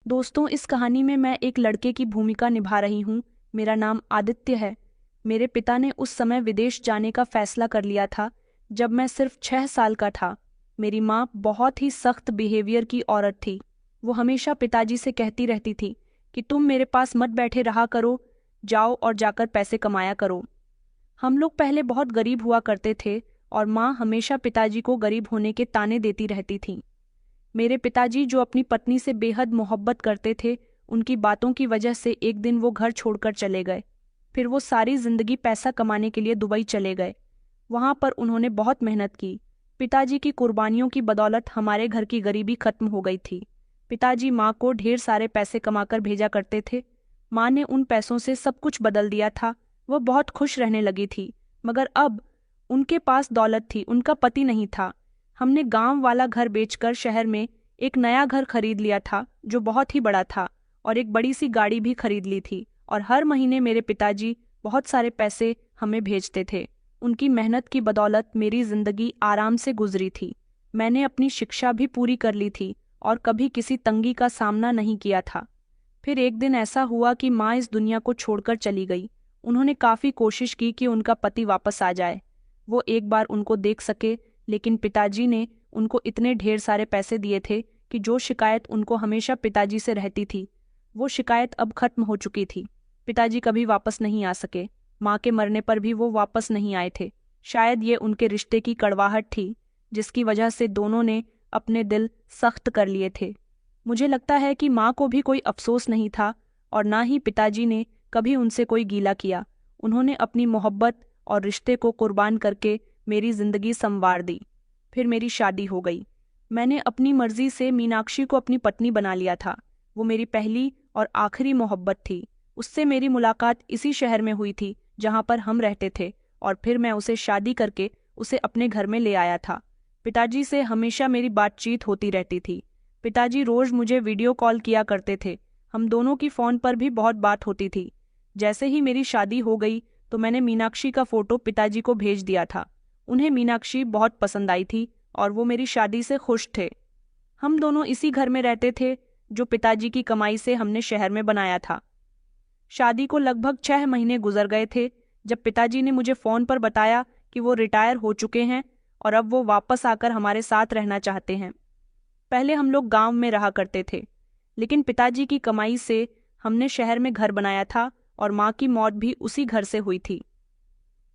दोस्तों, इस कहानी में मैं एक लड़के की भूमिका निभा रही हूँ। मेरा नाम आदित्य है। मेरे पिता ने उस समय विदेश जाने का फैसला कर लिया था जब मैं सिर्फ 6 साल का था। मेरी माँ बहुत ही सख्त बिहेवियर की औरत थी। वो हमेशा पिताजी से कहती रहती थी कि तुम मेरे पास मत बैठे रहा करो, जाओ और जाकर पैसे कमाया करो। हम लोग पहले बहुत गरीब हुआ करते थे और माँ हमेशा पिताजी को गरीब होने के ताने देती रहती थी। मेरे पिताजी जो अपनी पत्नी से बेहद मोहब्बत करते थे, उनकी बातों की वजह से एक दिन वो घर छोड़कर चले गए। फिर वो सारी जिंदगी पैसा कमाने के लिए दुबई चले गए। वहां पर उन्होंने बहुत मेहनत की। पिताजी की कुर्बानियों की बदौलत हमारे घर की गरीबी खत्म हो गई थी। पिताजी माँ को ढेर सारे पैसे कमाकर भेजा करते थे। माँ ने उन पैसों से सब कुछ बदल दिया था। वह बहुत खुश रहने लगी थी। मगर अब उनके पास दौलत थी, उनका पति नहीं था। हमने गांव वाला घर बेचकर शहर में एक नया घर खरीद लिया था जो बहुत ही बड़ा था, और एक बड़ी सी गाड़ी भी खरीद ली थी। और हर महीने मेरे पिताजी बहुत सारे पैसे हमें भेजते थे। उनकी मेहनत की बदौलत मेरी जिंदगी आराम से गुजरी थी। मैंने अपनी शिक्षा भी पूरी कर ली थी और कभी किसी तंगी का सामना नहीं किया था। फिर एक दिन ऐसा हुआ कि माँ इस दुनिया को छोड़कर चली गई। उन्होंने काफी कोशिश की कि उनका पति वापस आ जाए, वो एक बार उनको देख सके, लेकिन पिताजी ने उनको इतने ढेर सारे पैसे दिए थे कि जो शिकायत उनको हमेशा पिताजी से रहती थी, वो शिकायत अब खत्म हो चुकी थी। पिताजी कभी वापस नहीं आ सके। माँ के मरने पर भी वो वापस नहीं आए थे। शायद ये उनके रिश्ते की कड़वाहट थी जिसकी वजह से दोनों ने अपने दिल सख्त कर लिए थे। मुझे लगता है कि माँ को भी कोई अफसोस नहीं था और ना ही पिताजी ने कभी उनसे कोई गीला किया। उन्होंने अपनी मोहब्बत और रिश्ते को कुर्बान करके मेरी जिंदगी संवार दी। फिर मेरी शादी हो गई। मैंने अपनी मर्जी से मीनाक्षी को अपनी पत्नी बना लिया था। वो मेरी पहली और आखिरी मोहब्बत थी। उससे मेरी मुलाकात इसी शहर में हुई थी जहाँ पर हम रहते थे, और फिर मैं उसे शादी करके उसे अपने घर में ले आया था। पिताजी से हमेशा मेरी बातचीत होती रहती थी। पिताजी रोज मुझे वीडियो कॉल किया करते थे। हम दोनों की फ़ोन पर भी बहुत बात होती थी। जैसे ही मेरी शादी हो गई तो मैंने मीनाक्षी का फ़ोटो पिताजी को भेज दिया था। उन्हें मीनाक्षी बहुत पसंद आई थी और वो मेरी शादी से खुश थे। हम दोनों इसी घर में रहते थे जो पिताजी की कमाई से हमने शहर में बनाया था। शादी को लगभग 6 महीने गुजर गए थे जब पिताजी ने मुझे फ़ोन पर बताया कि वो रिटायर हो चुके हैं और अब वो वापस आकर हमारे साथ रहना चाहते हैं। पहले हम लोग गांव में रहा करते थे, लेकिन पिताजी की कमाई से हमने शहर में घर बनाया था और माँ की मौत भी उसी घर से हुई थी।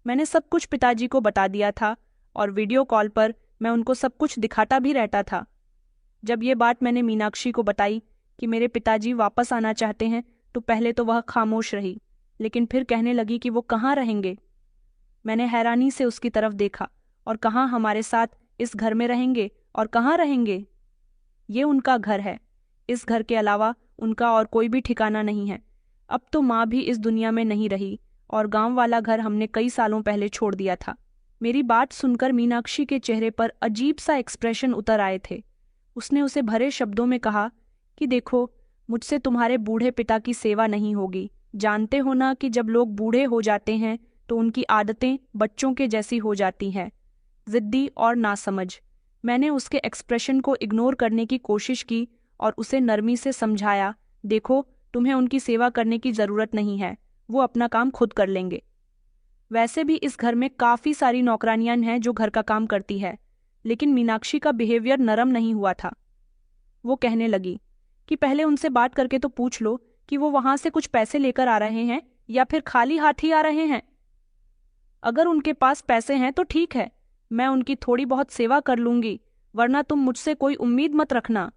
मैंने सब कुछ पिताजी को बता दिया था और वीडियो कॉल पर मैं उनको सब कुछ दिखाता भी रहता था। जब ये बात मैंने मीनाक्षी को बताई कि मेरे पिताजी वापस आना चाहते हैं, तो पहले तो वह खामोश रही, लेकिन फिर कहने लगी कि वो कहाँ रहेंगे। मैंने हैरानी से उसकी तरफ देखा और कहा, हमारे साथ इस घर में रहेंगे और कहाँ रहेंगे? ये उनका घर है। इस घर के अलावा उनका और कोई भी ठिकाना नहीं है। अब तो माँ भी इस दुनिया में नहीं रही और गांव वाला घर हमने कई सालों पहले छोड़ दिया था। मेरी बात सुनकर मीनाक्षी के चेहरे पर अजीब सा एक्सप्रेशन उतर आए थे। उसने उसे भरे शब्दों में कहा कि देखो, मुझसे तुम्हारे बूढ़े पिता की सेवा नहीं होगी। जानते हो ना कि जब लोग बूढ़े हो जाते हैं तो उनकी आदतें बच्चों के जैसी हो जाती हैं, जिद्दी और नासमझ। मैंने उसके एक्सप्रेशन को इग्नोर करने की कोशिश की और उसे नरमी से समझाया, देखो, तुम्हें उनकी सेवा करने की ज़रूरत नहीं है, वो अपना काम खुद कर लेंगे। वैसे भी इस घर में काफ़ी सारी नौकरानियां हैं जो घर का काम करती है। लेकिन मीनाक्षी का बिहेवियर नरम नहीं हुआ था। वो कहने लगी कि पहले उनसे बात करके तो पूछ लो कि वो वहां से कुछ पैसे लेकर आ रहे हैं या फिर खाली हाथ ही आ रहे हैं। अगर उनके पास पैसे हैं तो ठीक है, मैं उनकी थोड़ी बहुत सेवा कर लूंगी, वरना तुम मुझसे कोई उम्मीद मत रखना।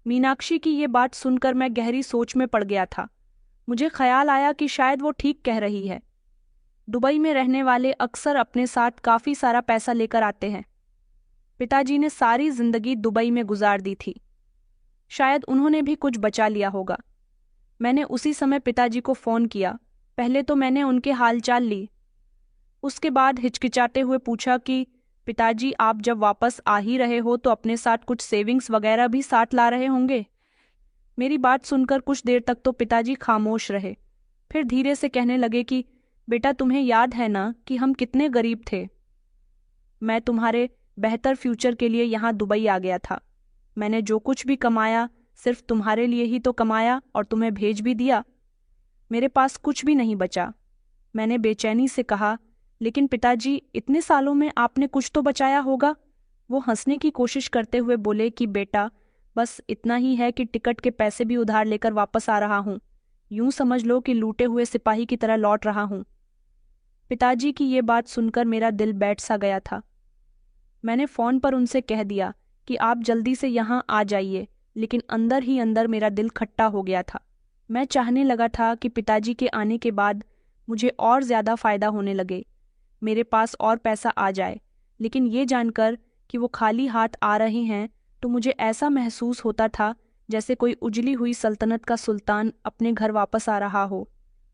मीनाक्षी की ये बात सुनकर मैं गहरी सोच में पड़ गया था। मुझे ख्याल आया कि शायद वो ठीक कह रही है। दुबई में रहने वाले अक्सर अपने साथ काफी सारा पैसा लेकर आते हैं। पिताजी ने सारी जिंदगी दुबई में गुजार दी थी। शायद उन्होंने भी कुछ बचा लिया होगा। मैंने उसी समय पिताजी को फोन किया। पहले तो मैंने उनके हालचाल ली, उसके बाद हिचकिचाते हुए पूछा कि पिताजी, आप जब वापस आ ही रहे हो तो अपने साथ कुछ सेविंग्स वगैरह भी साथ ला रहे होंगे। मेरी बात सुनकर कुछ देर तक तो पिताजी खामोश रहे। फिर धीरे से कहने लगे कि बेटा, तुम्हें याद है ना कि हम कितने गरीब थे। मैं तुम्हारे बेहतर फ्यूचर के लिए यहाँ दुबई आ गया था। मैंने जो कुछ भी कमाया सिर्फ तुम्हारे लिए ही तो कमाया और तुम्हें भेज भी दिया। मेरे पास कुछ भी नहीं बचा। मैंने बेचैनी से कहा, लेकिन पिताजी, इतने सालों में आपने कुछ तो बचाया होगा। वो हंसने की कोशिश करते हुए बोले कि बेटा, बस इतना ही है कि टिकट के पैसे भी उधार लेकर वापस आ रहा हूँ। यूं समझ लो कि लूटे हुए सिपाही की तरह लौट रहा हूँ। पिताजी की ये बात सुनकर मेरा दिल बैठ सा गया था। मैंने फ़ोन पर उनसे कह दिया कि आप जल्दी से यहाँ आ जाइए, लेकिन अंदर ही अंदर मेरा दिल खट्टा हो गया था। मैं चाहने लगा था कि पिताजी के आने के बाद मुझे और ज़्यादा फ़ायदा होने लगे, मेरे पास और पैसा आ जाए, लेकिन ये जानकर कि वो खाली हाथ आ रहे हैं तो मुझे ऐसा महसूस होता था जैसे कोई उजली हुई सल्तनत का सुल्तान अपने घर वापस आ रहा हो।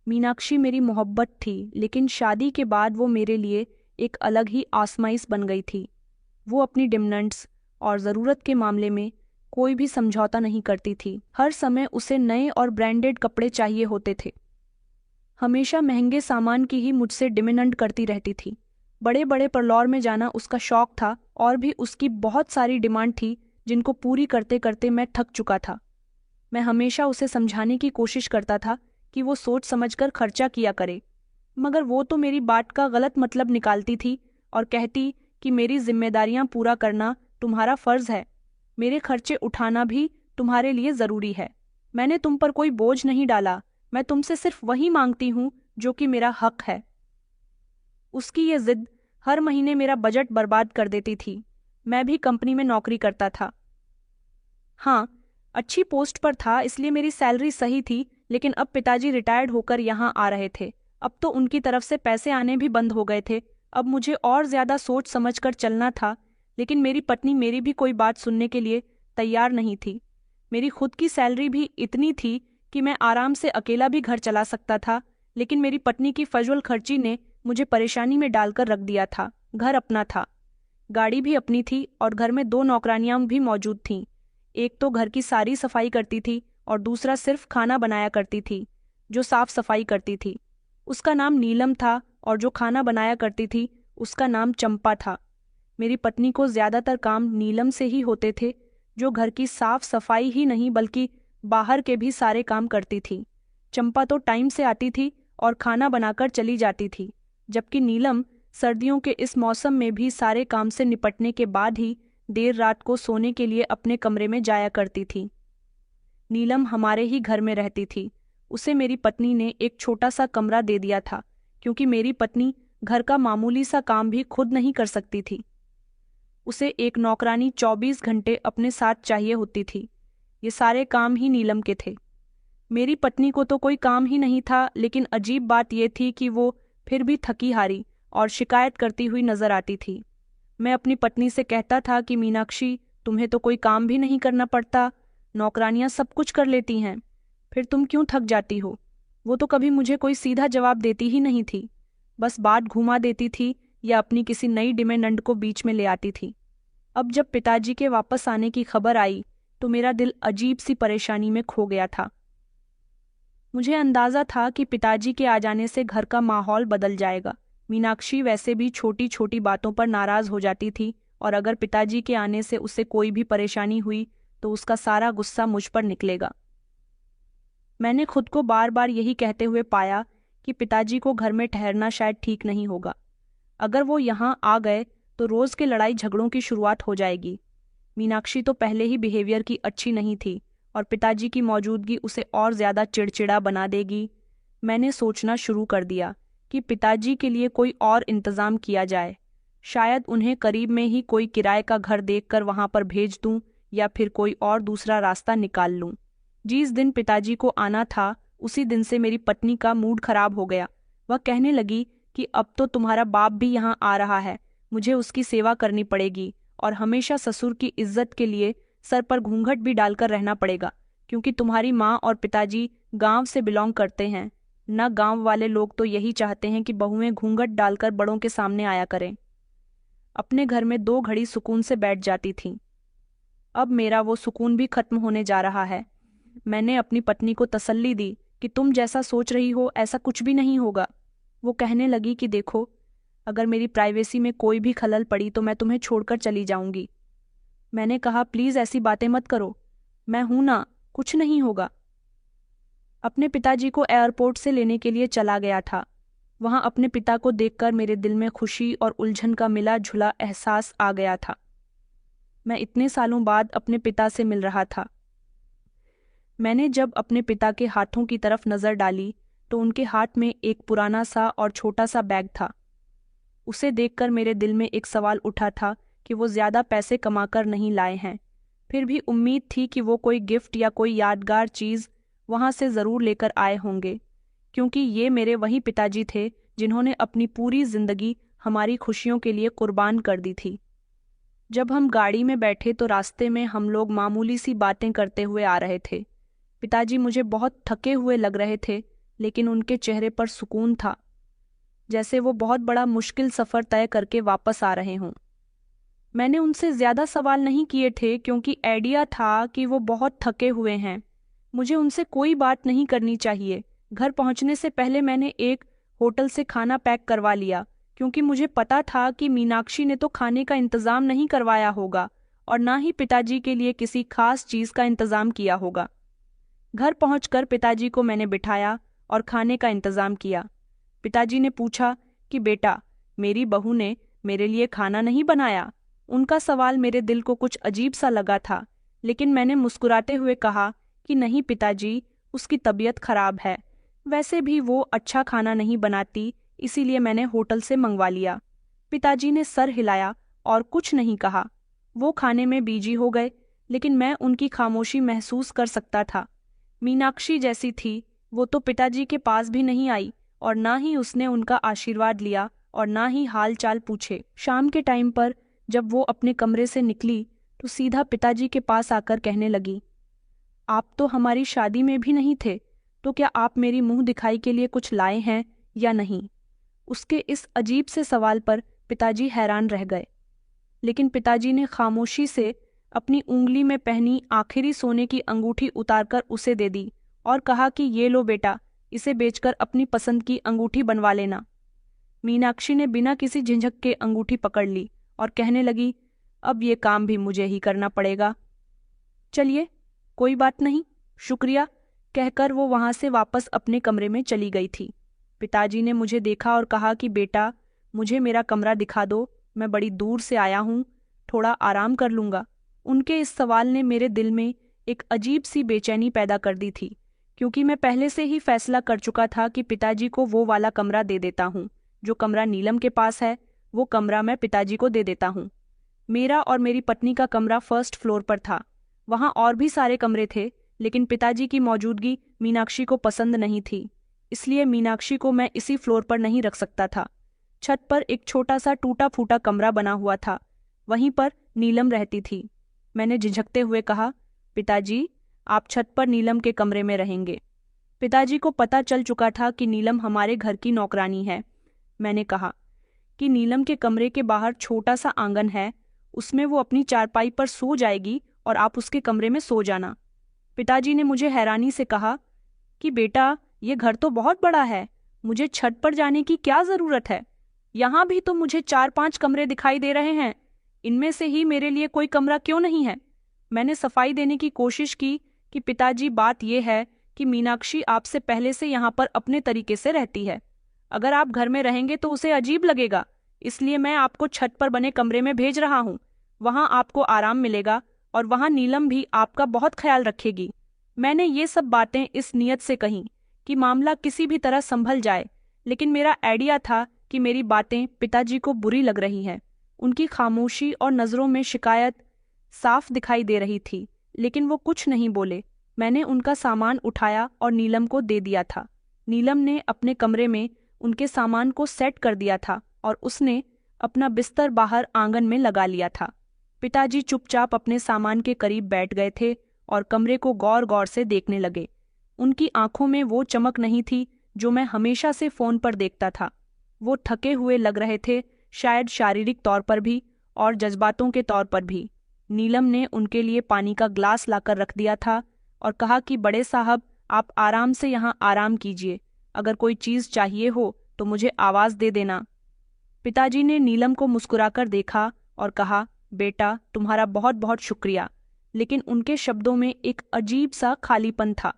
मीनाक्षी मेरी मोहब्बत थी, लेकिन शादी के बाद वो मेरे लिए एक अलग ही आजमाइश बन गई थी। वो अपनी डिमांड्स और ज़रूरत के मामले में कोई भी समझौता नहीं करती थी। हर समय उसे नए और ब्रांडेड कपड़े चाहिए होते थे। हमेशा महंगे सामान की ही मुझसे डिमांड करती रहती थी। बड़े बड़े परलौर में जाना उसका शौक था और भी उसकी बहुत सारी डिमांड थी जिनको पूरी करते करते मैं थक चुका था। मैं हमेशा उसे समझाने की कोशिश करता था कि वो सोच समझकर खर्चा किया करे, मगर वो तो मेरी बात का गलत मतलब निकालती थी और कहती कि मेरी जिम्मेदारियां पूरा करना तुम्हारा फर्ज है, मेरे खर्चे उठाना भी तुम्हारे लिए ज़रूरी है। मैंने तुम पर कोई बोझ नहीं डाला, मैं तुमसे सिर्फ वही मांगती हूँ जो कि मेरा हक है। उसकी ये जिद हर महीने मेरा बजट बर्बाद कर देती थी। मैं भी कंपनी में नौकरी करता था। हाँ, अच्छी पोस्ट पर था, इसलिए मेरी सैलरी सही थी, लेकिन अब पिताजी रिटायर्ड होकर यहाँ आ रहे थे। अब तो उनकी तरफ से पैसे आने भी बंद हो गए थे। अब मुझे और ज्यादा सोच समझकर चलना था, लेकिन मेरी पत्नी मेरी भी कोई बात सुनने के लिए तैयार नहीं थी। मेरी खुद की सैलरी भी इतनी थी कि मैं आराम से अकेला भी घर चला सकता था, लेकिन मेरी पत्नी की फजूल खर्ची ने मुझे परेशानी में डालकर रख दिया था। घर अपना था, गाड़ी भी अपनी थी और घर में 2 नौकरानियां भी मौजूद थीं। एक तो घर की सारी सफाई करती थी और दूसरा सिर्फ खाना बनाया करती थी, जो साफ सफाई करती थी। उसका नाम नीलम था और जो खाना बनाया करती थी उसका नाम चंपा था। मेरी पत्नी को ज्यादातर काम नीलम से ही होते थे, जो घर की साफ सफाई ही नहीं बल्कि बाहर के भी सारे काम करती थी। चंपा तो टाइम से आती थी और खाना बनाकर चली जाती थी, जबकि नीलम सर्दियों के इस मौसम में भी सारे काम से निपटने के बाद ही देर रात को सोने के लिए अपने कमरे में जाया करती थी। नीलम हमारे ही घर में रहती थी। उसे मेरी पत्नी ने एक छोटा सा कमरा दे दिया था, क्योंकि मेरी पत्नी घर का मामूली सा काम भी खुद नहीं कर सकती थी। उसे एक नौकरानी 24 घंटे अपने साथ चाहिए होती थी। ये सारे काम ही नीलम के थे। मेरी पत्नी को तो कोई काम ही नहीं था, लेकिन अजीब बात यह थी कि वो फिर भी थकी हारी और शिकायत करती हुई नजर आती थी। मैं अपनी पत्नी से कहता था कि मीनाक्षी, तुम्हें तो कोई काम भी नहीं करना पड़ता, नौकरानियां सब कुछ कर लेती हैं, फिर तुम क्यों थक जाती हो। वो तो कभी मुझे कोई सीधा जवाब देती ही नहीं थी, बस बात घुमा देती थी या अपनी किसी नई डिमांड को बीच में ले आती थी। अब जब पिताजी के वापस आने की खबर आई तो मेरा दिल अजीब सी परेशानी में खो गया था। मुझे अंदाजा था कि पिताजी के आ जाने से घर का माहौल बदल जाएगा। मीनाक्षी वैसे भी छोटी छोटी बातों पर नाराज हो जाती थी और अगर पिताजी के आने से उसे कोई भी परेशानी हुई तो उसका सारा गुस्सा मुझ पर निकलेगा। मैंने खुद को बार बार यही कहते हुए पाया कि पिताजी को घर में ठहरना शायद ठीक नहीं होगा। अगर वो यहाँ आ गए तो रोज के लड़ाई झगड़ों की शुरुआत हो जाएगी। मीनाक्षी तो पहले ही बिहेवियर की अच्छी नहीं थी और पिताजी की मौजूदगी उसे और ज्यादा चिड़चिड़ा बना देगी। मैंने सोचना शुरू कर दिया कि पिताजी के लिए कोई और इंतजाम किया जाए। शायद उन्हें करीब में ही कोई किराए का घर देखकर वहां पर भेज दूं या फिर कोई और दूसरा रास्ता निकाल लूं। जिस दिन पिताजी को आना था उसी दिन से मेरी पत्नी का मूड खराब हो गया। वह कहने लगी कि अब तो तुम्हारा बाप भी यहाँ आ रहा है, मुझे उसकी सेवा करनी पड़ेगी और हमेशा ससुर की इज्जत के लिए सर पर घूंघट भी डालकर रहना पड़ेगा, क्योंकि तुम्हारी माँ और पिताजी गांव से बिलोंग करते हैं। न गांव वाले लोग तो यही चाहते हैं कि बहुएं घूंघट डालकर बड़ों के सामने आया करें। अपने घर में 2 घड़ी सुकून से बैठ जाती थीं। अब मेरा वो सुकून भी खत्म होने जा रहा है। मैंने अपनी पत्नी को तसल्ली दी कि तुम जैसा सोच रही हो ऐसा कुछ भी नहीं होगा। वो कहने लगी कि देखो, अगर मेरी प्राइवेसी में कोई भी खलल पड़ी तो मैं तुम्हें छोड़कर चली जाऊंगी। मैंने कहा, प्लीज ऐसी बातें मत करो, मैं हूं ना, कुछ नहीं होगा। अपने पिताजी को एयरपोर्ट से लेने के लिए चला गया था। वहां अपने पिता को देखकर मेरे दिल में खुशी और उलझन का मिला जुला एहसास आ गया था। मैं इतने सालों बाद अपने पिता से मिल रहा था। मैंने जब अपने पिता के हाथों की तरफ नजर डाली तो उनके हाथ में एक पुराना सा और छोटा सा बैग था। उसे देखकर मेरे दिल में एक सवाल उठा था कि वो ज्यादा पैसे कमाकर नहीं लाए हैं, फिर भी उम्मीद थी कि वो कोई गिफ्ट या कोई यादगार चीज वहां से जरूर लेकर आए होंगे, क्योंकि ये मेरे वही पिताजी थे जिन्होंने अपनी पूरी जिंदगी हमारी खुशियों के लिए कुर्बान कर दी थी। जब हम गाड़ी में बैठे तो रास्ते में हम लोग मामूली सी बातें करते हुए आ रहे थे। पिताजी मुझे बहुत थके हुए लग रहे थे, लेकिन उनके चेहरे पर सुकून था, जैसे वो बहुत बड़ा मुश्किल सफर तय करके वापस आ रहे हों। मैंने उनसे ज्यादा सवाल नहीं किए थे क्योंकि आइडिया था कि वो बहुत थके हुए हैं। मुझे उनसे कोई बात नहीं करनी चाहिए। घर पहुंचने से पहले मैंने एक होटल से खाना पैक करवा लिया, क्योंकि मुझे पता था कि मीनाक्षी ने तो खाने का इंतजाम नहीं करवाया होगा और ना ही पिताजी के लिए किसी खास चीज का इंतजाम किया होगा। घर पहुंचकर पिताजी को मैंने बिठाया और खाने का इंतजाम किया। पिताजी ने पूछा कि बेटा, मेरी बहू ने मेरे लिए खाना नहीं बनाया? उनका सवाल मेरे दिल को कुछ अजीब सा लगा था, लेकिन मैंने मुस्कुराते हुए कहा कि नहीं पिताजी, उसकी तबीयत खराब है। वैसे भी वो अच्छा खाना नहीं बनाती, इसीलिए मैंने होटल से मंगवा लिया। पिताजी ने सर हिलाया और कुछ नहीं कहा। वो खाने में बिजी हो गए, लेकिन मैं उनकी खामोशी महसूस कर सकता था। मीनाक्षी जैसी थी, वो तो पिताजी के पास भी नहीं आई और ना ही उसने उनका आशीर्वाद लिया और ना ही हाल चाल पूछे। शाम के टाइम पर जब वो अपने कमरे से निकली तो सीधा पिताजी के पास आकर कहने लगी, आप तो हमारी शादी में भी नहीं थे, तो क्या आप मेरी मुंह दिखाई के लिए कुछ लाए हैं या नहीं? उसके इस अजीब से सवाल पर पिताजी हैरान रह गए, लेकिन पिताजी ने खामोशी से अपनी उंगली में पहनी आखिरी सोने की अंगूठी उतारकर उसे दे दी और कहा कि ये लो बेटा, इसे बेचकर अपनी पसंद की अंगूठी बनवा लेना। मीनाक्षी ने बिना किसी झिझक के अंगूठी पकड़ ली और कहने लगी, अब ये काम भी मुझे ही करना पड़ेगा। चलिए, कोई बात नहीं, शुक्रिया, कहकर वो वहां से वापस अपने कमरे में चली गई थी। पिताजी ने मुझे देखा और कहा कि बेटा, मुझे मेरा कमरा दिखा दो, मैं बड़ी दूर से आया हूँ, थोड़ा आराम कर लूंगा। उनके इस सवाल ने मेरे दिल में एक अजीब सी बेचैनी पैदा कर दी थी, क्योंकि मैं पहले से ही फैसला कर चुका था कि पिताजी को वो वाला कमरा दे देता हूँ। जो कमरा नीलम के पास है, वो कमरा मैं पिताजी को दे देता हूँ। मेरा और मेरी पत्नी का कमरा फर्स्ट फ्लोर पर था। वहां और भी सारे कमरे थे, लेकिन पिताजी की मौजूदगी मीनाक्षी को पसंद नहीं थी, इसलिए मीनाक्षी को मैं इसी फ्लोर पर नहीं रख सकता था। छत पर एक छोटा सा टूटा फूटा कमरा बना हुआ था, वहीं पर नीलम रहती थी। मैंने झिझकते हुए कहा, पिताजी, आप छत पर नीलम के कमरे में रहेंगे। पिताजी को पता चल चुका था कि नीलम हमारे घर की नौकरानी है। मैंने कहा कि नीलम के कमरे के बाहर छोटा सा आंगन है, उसमें वो अपनी चारपाई पर सो जाएगी और आप उसके कमरे में सो जाना। पिताजी ने मुझे हैरानी से कहा कि बेटा, ये घर तो बहुत बड़ा है, मुझे छत पर जाने की क्या जरूरत है? यहाँ भी तो मुझे 4-5 कमरे दिखाई दे रहे हैं, इनमें से ही मेरे लिए कोई कमरा क्यों नहीं है? मैंने सफाई देने की कोशिश की कि पिताजी, बात यह है कि मीनाक्षी आपसे पहले से यहाँ पर अपने तरीके से रहती है। अगर आप घर में रहेंगे तो उसे अजीब लगेगा, इसलिए मैं आपको छत पर बने कमरे में भेज रहा हूँ। वहां आपको आराम मिलेगा और वहां नीलम भी आपका बहुत ख्याल रखेगी। मैंने ये सब बातें इस नियत से कहीं कि मामला किसी भी तरह संभल जाए, लेकिन मेरा आइडिया था कि मेरी बातें पिताजी को बुरी लग रही हैं। उनकी खामोशी और नज़रों में शिकायत साफ दिखाई दे रही थी, लेकिन वो कुछ नहीं बोले। मैंने उनका सामान उठाया और नीलम को दे दिया था। नीलम ने अपने कमरे में उनके सामान को सेट कर दिया था और उसने अपना बिस्तर बाहर आंगन में लगा लिया था। पिताजी चुपचाप अपने सामान के करीब बैठ गए थे और कमरे को गौर गौर से देखने लगे। उनकी आंखों में वो चमक नहीं थी जो मैं हमेशा से फोन पर देखता था। वो थके हुए लग रहे थे, शायद शारीरिक तौर पर भी और जज्बातों के तौर पर भी। नीलम ने उनके लिए पानी का ग्लास लाकर रख दिया था और कहा कि बड़े साहब, आप आराम से यहाँ आराम कीजिए, अगर कोई चीज़ चाहिए हो तो मुझे आवाज़ दे देना। पिताजी ने नीलम को मुस्कुराकर देखा और कहा, बेटा, तुम्हारा बहुत बहुत शुक्रिया। लेकिन उनके शब्दों में एक अजीब सा खालीपन था।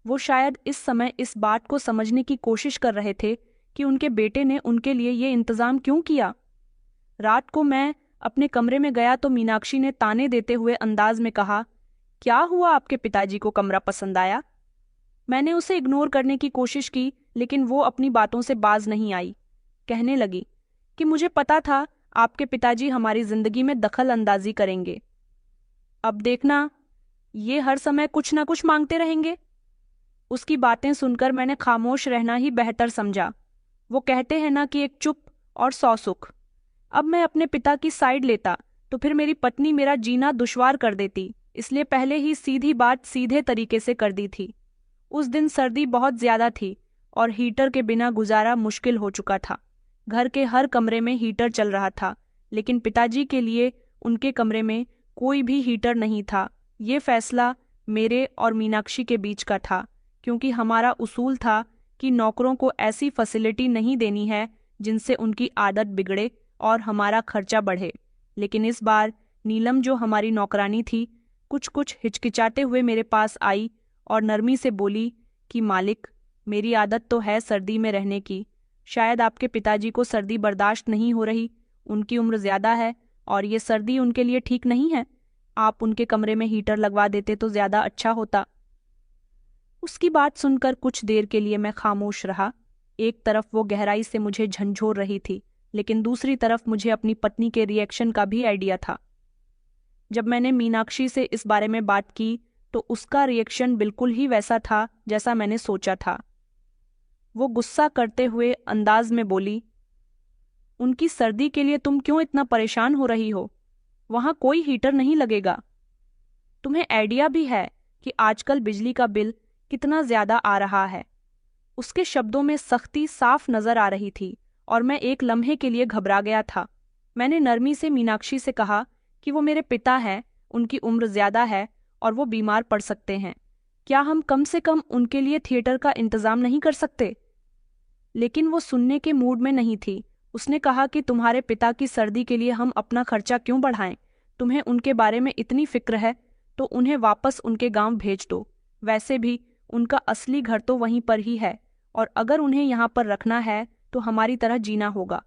वो शायद इस समय इस बात को समझने की कोशिश कर रहे थे कि उनके बेटे ने उनके लिए ये इंतजाम क्यों किया। रात को मैं अपने कमरे में गया तो मीनाक्षी ने ताने देते हुए अंदाज में कहा, क्या हुआ, आपके पिताजी को कमरा पसंद आया? मैंने उसे इग्नोर करने की कोशिश की, लेकिन वो अपनी बातों से बाज नहीं आई। कहने लगी कि मुझे पता था आपके पिताजी हमारी जिंदगी में दखल अंदाजी करेंगे। अब देखना, ये हर समय कुछ ना कुछ मांगते रहेंगे। उसकी बातें सुनकर मैंने खामोश रहना ही बेहतर समझा। वो कहते हैं ना कि एक चुप और 100 सुख। अब मैं अपने पिता की साइड लेता तो फिर मेरी पत्नी मेरा जीना दुश्वार कर देती, इसलिए पहले ही सीधी बात सीधे तरीके से कर दी थी। उस दिन सर्दी बहुत ज्यादा थी और हीटर के बिना गुजारा मुश्किल हो चुका था। घर के हर कमरे में हीटर चल रहा था, लेकिन पिताजी के लिए उनके कमरे में कोई भी हीटर नहीं था। ये फैसला मेरे और मीनाक्षी के बीच का था, क्योंकि हमारा उसूल था कि नौकरों को ऐसी फैसिलिटी नहीं देनी है जिनसे उनकी आदत बिगड़े और हमारा खर्चा बढ़े। लेकिन इस बार नीलम, जो हमारी नौकरानी थी, कुछ हिचकिचाते हुए मेरे पास आई और नरमी से बोली कि मालिक, मेरी आदत तो है सर्दी में रहने की। शायद आपके पिताजी को सर्दी बर्दाश्त नहीं हो रही, उनकी उम्र ज्यादा है और ये सर्दी उनके लिए ठीक नहीं है। आप उनके कमरे में हीटर लगवा देते तो ज्यादा अच्छा होता। उसकी बात सुनकर कुछ देर के लिए मैं खामोश रहा। एक तरफ वो गहराई से मुझे झंझोर रही थी, लेकिन दूसरी तरफ मुझे अपनी पत्नी के रिएक्शन का भी आइडिया था। जब मैंने मीनाक्षी से इस बारे में बात की तो उसका रिएक्शन बिल्कुल ही वैसा था जैसा मैंने सोचा था। वो गुस्सा करते हुए अंदाज में बोली, उनकी सर्दी के लिए तुम क्यों इतना परेशान हो रही हो? वहां कोई हीटर नहीं लगेगा। तुम्हें आइडिया भी है कि आजकल बिजली का बिल कितना ज्यादा आ रहा है। उसके शब्दों में सख्ती साफ नजर आ रही थी और मैं एक लम्हे के लिए घबरा गया था। मैंने नरमी से मीनाक्षी से कहा कि वो मेरे पिता हैं, उनकी उम्र ज्यादा है और वो बीमार पड़ सकते हैं। क्या हम कम से कम उनके लिए थिएटर का इंतजाम नहीं कर सकते? लेकिन वो सुनने के मूड में नहीं थी। उसने कहा कि तुम्हारे पिता की सर्दी के लिए हम अपना खर्चा क्यों बढ़ाएं? तुम्हें उनके बारे में इतनी फिक्र है तो उन्हें वापस उनके गांव भेज दो। वैसे भी उनका असली घर तो वहीं पर ही है, और अगर उन्हें यहाँ पर रखना है तो हमारी तरह जीना होगा।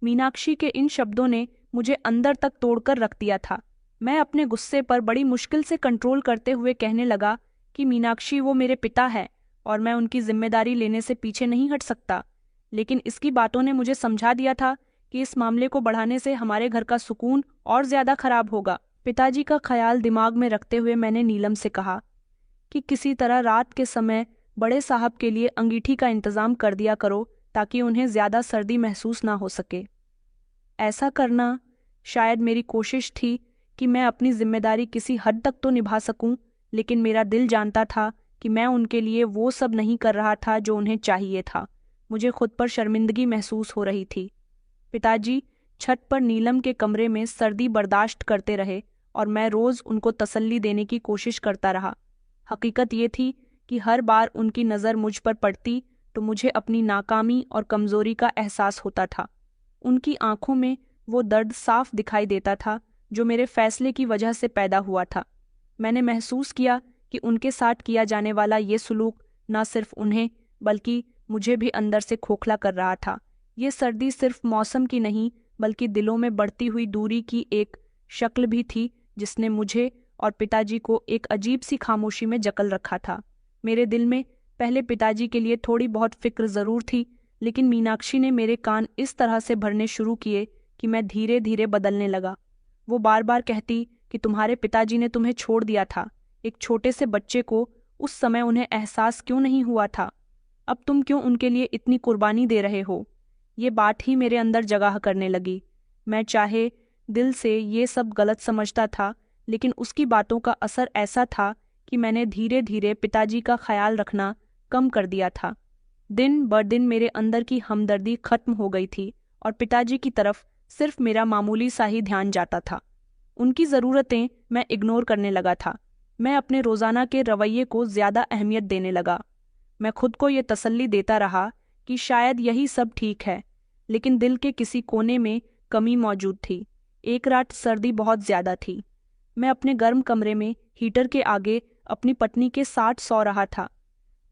मीनाक्षी के इन शब्दों ने मुझे अंदर तक तोड़कर रख दिया था। मैं अपने गुस्से पर बड़ी मुश्किल से कंट्रोल करते हुए कहने लगा कि मीनाक्षी, वो मेरे पिता है और मैं उनकी जिम्मेदारी लेने से पीछे नहीं हट सकता। लेकिन इसकी बातों ने मुझे समझा दिया था कि इस मामले को बढ़ाने से हमारे घर का सुकून और ज्यादा खराब होगा। पिताजी का ख्याल दिमाग में रखते हुए मैंने नीलम से कहा कि किसी तरह रात के समय बड़े साहब के लिए अंगीठी का इंतजाम कर दिया करो ताकि उन्हें ज्यादा सर्दी महसूस ना हो सके। ऐसा करना शायद मेरी कोशिश थी कि मैं अपनी जिम्मेदारी किसी हद तक तो निभा सकूं, लेकिन मेरा दिल जानता था कि मैं उनके लिए वो सब नहीं कर रहा था जो उन्हें चाहिए था। मुझे खुद पर शर्मिंदगी महसूस हो रही थी। पिताजी छत पर नीलम के कमरे में सर्दी बर्दाश्त करते रहे और मैं रोज उनको तसल्ली देने की कोशिश करता रहा। हकीकत ये थी कि हर बार उनकी नज़र मुझ पर पड़ती तो मुझे अपनी नाकामी और कमजोरी का एहसास होता था। उनकी आंखों में वो दर्द साफ दिखाई देता था जो मेरे फैसले की वजह से पैदा हुआ था। मैंने महसूस किया कि उनके साथ किया जाने वाला ये सलूक न सिर्फ उन्हें बल्कि मुझे भी अंदर से खोखला कर रहा था। ये सर्दी सिर्फ मौसम की नहीं बल्कि दिलों में बढ़ती हुई दूरी की एक शक्ल भी थी जिसने मुझे और पिताजी को एक अजीब सी खामोशी में जकल रखा था। मेरे दिल में पहले पिताजी के लिए थोड़ी बहुत फिक्र जरूर थी, लेकिन मीनाक्षी ने मेरे कान इस तरह से भरने शुरू किए कि मैं धीरे धीरे बदलने लगा। वो बार बार कहती कि तुम्हारे पिताजी ने तुम्हें छोड़ दिया था, एक छोटे से बच्चे को। उस समय उन्हें एहसास क्यों नहीं हुआ था? अब तुम क्यों उनके लिए इतनी कुर्बानी दे रहे हो? ये बात ही मेरे अंदर जगह करने लगी। मैं चाहे दिल से ये सब गलत समझता था, लेकिन उसकी बातों का असर ऐसा था कि मैंने धीरे धीरे पिताजी का ख्याल रखना कम कर दिया था। दिन ब दिन मेरे अंदर की हमदर्दी खत्म हो गई थी और पिताजी की तरफ सिर्फ मेरा मामूली सा ही ध्यान जाता था। उनकी ज़रूरतें मैं इग्नोर करने लगा था। मैं अपने रोज़ाना के रवैये को ज़्यादा अहमियत देने लगा। मैं खुद को ये तसल्ली देता रहा कि शायद यही सब ठीक है, लेकिन दिल के किसी कोने में कमी मौजूद थी। एक रात सर्दी बहुत ज़्यादा थी। मैं अपने गर्म कमरे में हीटर के आगे अपनी पत्नी के साथ सो रहा था।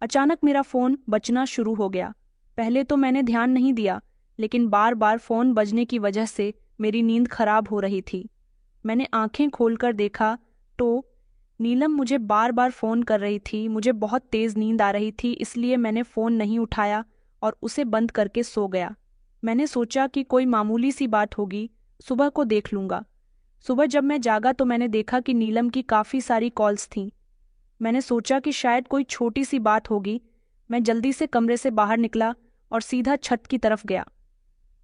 अचानक मेरा फ़ोन बजना शुरू हो गया। पहले तो मैंने ध्यान नहीं दिया, लेकिन बार बार फ़ोन बजने की वजह से मेरी नींद खराब हो रही थी। मैंने आंखें खोलकर देखा तो नीलम मुझे बार बार फ़ोन कर रही थी। मुझे बहुत तेज़ नींद आ रही थी, इसलिए मैंने फ़ोन नहीं उठाया और उसे बंद करके सो गया। मैंने सोचा कि कोई मामूली सी बात होगी, सुबह को देख लूँगा। सुबह जब मैं जागा तो मैंने देखा कि नीलम की काफ़ी सारी कॉल्स थीं। मैंने सोचा कि शायद कोई छोटी सी बात होगी। मैं जल्दी से कमरे से बाहर निकला और सीधा छत की तरफ गया।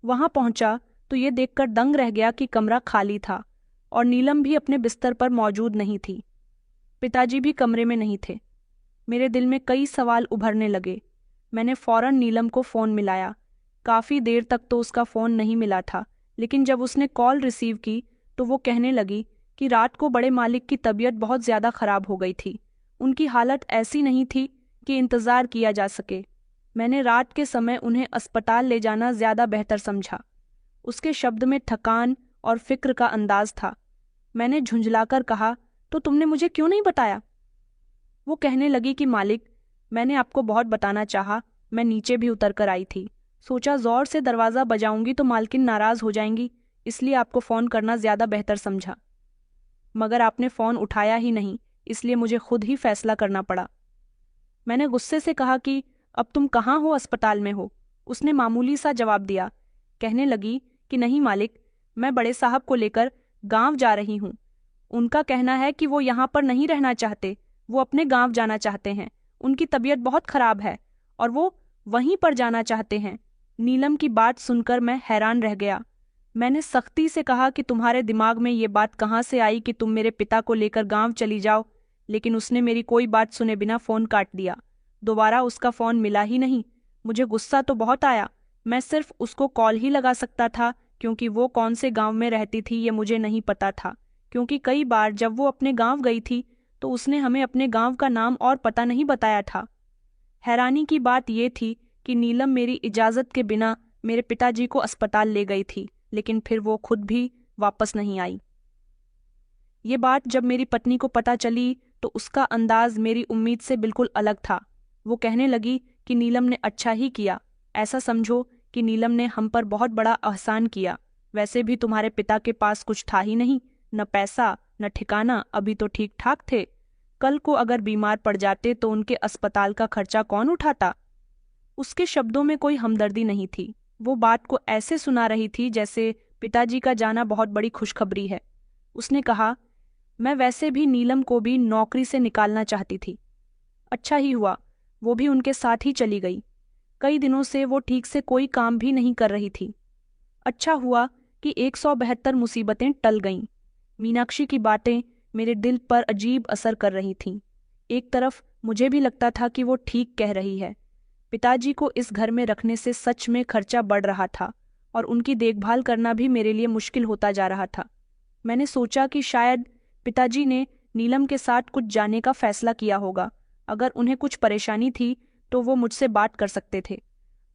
वहां पहुंचा तो ये देखकर दंग रह गया कि कमरा खाली था और नीलम भी अपने बिस्तर पर मौजूद नहीं थी। पिताजी भी कमरे में नहीं थे। मेरे दिल में कई सवाल उभरने लगे। मैंने फौरन नीलम को फ़ोन मिलाया। काफ़ी देर तक तो उसका फ़ोन नहीं मिला था, लेकिन जब उसने कॉल रिसीव की तो वो कहने लगी कि रात को बड़े मालिक की तबीयत बहुत ज़्यादा ख़राब हो गई थी। उनकी हालत ऐसी नहीं थी कि इंतज़ार किया जा सके। मैंने रात के समय उन्हें अस्पताल ले जाना ज़्यादा बेहतर समझा। उसके शब्द में थकान और फिक्र का अंदाज था। मैंने झुंझलाकर कहा, तो तुमने मुझे क्यों नहीं बताया? वो कहने लगी कि मालिक, मैंने आपको बहुत बताना चाहा, मैं नीचे भी उतर कर आई थी। सोचा ज़ोर से दरवाज़ा बजाऊंगी तो मालकिन नाराज़ हो जाएंगी, इसलिए आपको फ़ोन करना ज़्यादा बेहतर समझा। मगर आपने फ़ोन उठाया ही नहीं, इसलिए मुझे खुद ही फैसला करना पड़ा। मैंने गुस्से से कहा कि अब तुम कहाँ हो, अस्पताल में हो? उसने मामूली सा जवाब दिया। कहने लगी कि नहीं मालिक, मैं बड़े साहब को लेकर गांव जा रही हूँ। उनका कहना है कि वो यहाँ पर नहीं रहना चाहते, वो अपने गांव जाना चाहते हैं। उनकी तबीयत बहुत खराब है और वो वहीं पर जाना चाहते हैं। नीलम की बात सुनकर मैं हैरान रह गया। मैंने सख्ती से कहा कि तुम्हारे दिमाग में ये बात कहाँ से आई कि तुम मेरे पिता को लेकर गांव चली जाओ, लेकिन उसने मेरी कोई बात सुने बिना फ़ोन काट दिया। दोबारा उसका फ़ोन मिला ही नहीं। मुझे गुस्सा तो बहुत आया। मैं सिर्फ उसको कॉल ही लगा सकता था, क्योंकि वो कौन से गांव में रहती थी ये मुझे नहीं पता था, क्योंकि कई बार जब वो अपने गांव गई थी तो उसने हमें अपने गांव का नाम और पता नहीं बताया था। हैरानी की बात ये थी कि नीलम मेरी इजाज़त के बिना मेरे पिताजी को अस्पताल ले गई थी, लेकिन फिर वो खुद भी वापस नहीं आई। ये बात जब मेरी पत्नी को पता चली तो उसका अंदाज मेरी उम्मीद से बिल्कुल अलग था। वो कहने लगी कि नीलम ने अच्छा ही किया। ऐसा समझो कि नीलम ने हम पर बहुत बड़ा एहसान किया। वैसे भी तुम्हारे पिता के पास कुछ था ही नहीं, न पैसा न ठिकाना, अभी तो ठीक ठाक थे। कल को अगर बीमार पड़ जाते तो उनके अस्पताल का खर्चा कौन उठाता? उसके शब्दों में कोई हमदर्दी नहीं थी। वो बात को ऐसे सुना रही थी जैसे पिताजी का जाना बहुत बड़ी खुशखबरी है। उसने कहा, मैं वैसे भी नीलम को भी नौकरी से निकालना चाहती थी। अच्छा ही हुआ वो भी उनके साथ ही चली गई। कई दिनों से वो ठीक से कोई काम भी नहीं कर रही थी। अच्छा हुआ कि 172 मुसीबतें टल गईं। मीनाक्षी की बातें मेरे दिल पर अजीब असर कर रही थीं। एक तरफ मुझे भी लगता था कि वो ठीक कह रही है। पिताजी को इस घर में रखने से सच में खर्चा बढ़ रहा था और उनकी देखभाल करना भी मेरे लिए मुश्किल होता जा रहा था। मैंने सोचा कि शायद पिताजी ने नीलम के साथ कुछ जाने का फैसला किया होगा। अगर उन्हें कुछ परेशानी थी तो वो मुझसे बात कर सकते थे।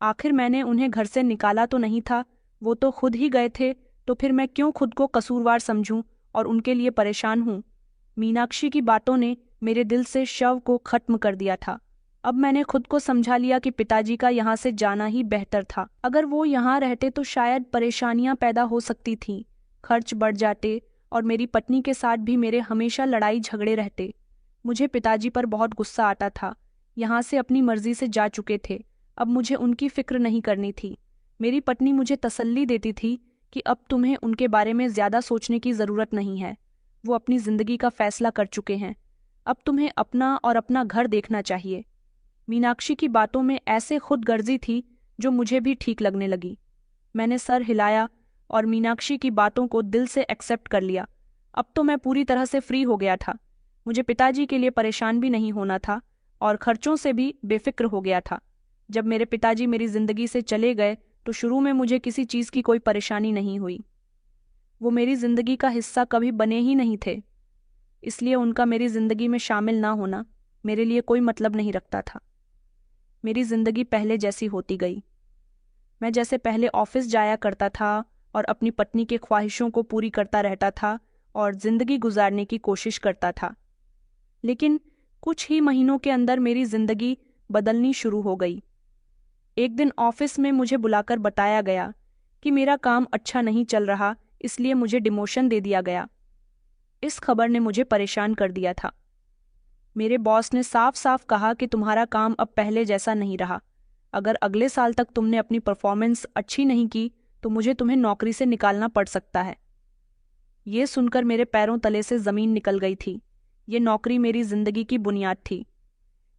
आखिर मैंने उन्हें घर से निकाला तो नहीं था, वो तो खुद ही गए थे, तो फिर मैं क्यों खुद को कसूरवार समझूं और उनके लिए परेशान हूं? मीनाक्षी की बातों ने मेरे दिल से शव को खत्म कर दिया था। अब मैंने खुद को समझा लिया कि पिताजी का यहाँ से जाना ही बेहतर था। अगर वो यहाँ रहते तो शायद परेशानियां पैदा हो सकती थीं, खर्च बढ़ जाते और मेरी पत्नी के साथ भी मेरे हमेशा लड़ाई झगड़े रहते। मुझे पिताजी पर बहुत गुस्सा आता था। यहाँ से अपनी मर्जी से जा चुके थे, अब मुझे उनकी फिक्र नहीं करनी थी। मेरी पत्नी मुझे तसल्ली देती थी कि अब तुम्हें उनके बारे में ज़्यादा सोचने की ज़रूरत नहीं है, वो अपनी ज़िंदगी का फैसला कर चुके हैं। अब तुम्हें अपना और अपना घर देखना चाहिए। मीनाक्षी की बातों में ऐसे खुदगर्जी थी जो मुझे भी ठीक लगने लगी। मैंने सर हिलाया और मीनाक्षी की बातों को दिल से एक्सेप्ट कर लिया। अब तो मैं पूरी तरह से फ्री हो गया था। मुझे पिताजी के लिए परेशान भी नहीं होना था और खर्चों से भी बेफिक्र हो गया था। जब मेरे पिताजी मेरी ज़िंदगी से चले गए तो शुरू में मुझे किसी चीज़ की कोई परेशानी नहीं हुई। वो मेरी ज़िंदगी का हिस्सा कभी बने ही नहीं थे, इसलिए उनका मेरी ज़िंदगी में शामिल ना होना मेरे लिए कोई मतलब नहीं रखता था। मेरी ज़िंदगी पहले जैसी होती गई। मैं जैसे पहले ऑफिस जाया करता था और अपनी पत्नी के ख्वाहिशों को पूरी करता रहता था और ज़िंदगी गुजारने की कोशिश करता था। लेकिन कुछ ही महीनों के अंदर मेरी जिंदगी बदलनी शुरू हो गई। एक दिन ऑफिस में मुझे बुलाकर बताया गया कि मेरा काम अच्छा नहीं चल रहा, इसलिए मुझे डिमोशन दे दिया गया। इस खबर ने मुझे परेशान कर दिया था। मेरे बॉस ने साफ साफ कहा कि तुम्हारा काम अब पहले जैसा नहीं रहा। अगर अगले साल तक तुमने अपनी परफॉर्मेंस अच्छी नहीं की तो मुझे तुम्हें नौकरी से निकालना पड़ सकता है। ये सुनकर मेरे पैरों तले से जमीन निकल गई थी। ये नौकरी मेरी जिंदगी की बुनियाद थी।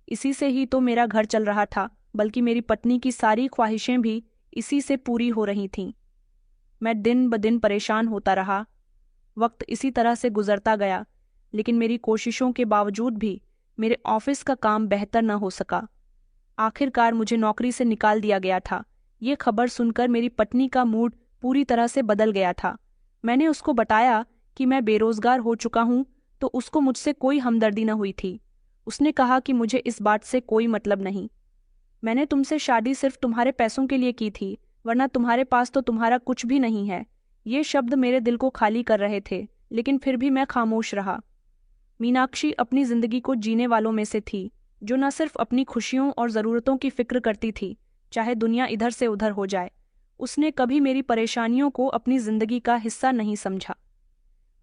इसी से ही तो मेरा घर चल रहा था, बल्कि मेरी पत्नी की सारी ख्वाहिशें भी इसी से पूरी हो रही थीं। मैं दिन ब दिन परेशान होता रहा। वक्त इसी तरह से गुजरता गया, लेकिन मेरी कोशिशों के बावजूद भी मेरे ऑफिस का काम बेहतर न हो सका। आखिरकार मुझे नौकरी से निकाल दिया गया था। ये खबर सुनकर मेरी पत्नी का मूड पूरी तरह से बदल गया था। मैंने उसको बताया कि मैं बेरोजगार हो चुका हूँ, तो उसको मुझसे कोई हमदर्दी न हुई थी। उसने कहा कि मुझे इस बात से कोई मतलब नहीं। मैंने तुमसे शादी सिर्फ तुम्हारे पैसों के लिए की थी, वरना तुम्हारे पास तो तुम्हारा कुछ भी नहीं है। ये शब्द मेरे दिल को खाली कर रहे थे, लेकिन फिर भी मैं खामोश रहा। मीनाक्षी अपनी जिंदगी को जीने वालों में से थी, जो न सिर्फ अपनी खुशियों और ज़रूरतों की फिक्र करती थी, चाहे दुनिया इधर से उधर हो जाए। उसने कभी मेरी परेशानियों को अपनी जिंदगी का हिस्सा नहीं समझा।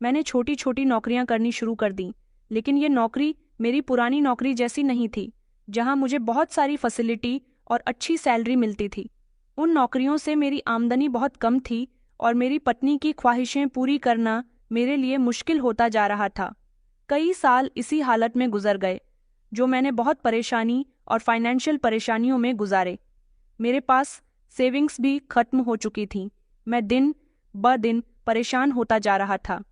मैंने छोटी छोटी नौकरियां करनी शुरू कर दी, लेकिन ये नौकरी मेरी पुरानी नौकरी जैसी नहीं थी, जहां मुझे बहुत सारी फैसिलिटी और अच्छी सैलरी मिलती थी। उन नौकरियों से मेरी आमदनी बहुत कम थी और मेरी पत्नी की ख्वाहिशें पूरी करना मेरे लिए मुश्किल होता जा रहा था। कई साल इसी हालत में गुजर गए, जो मैंने बहुत परेशानी और फाइनेंशियल परेशानियों में गुजारे। मेरे पास सेविंग्स भी खत्म हो चुकी थीं। मैं दिन ब दिन परेशान होता जा रहा था।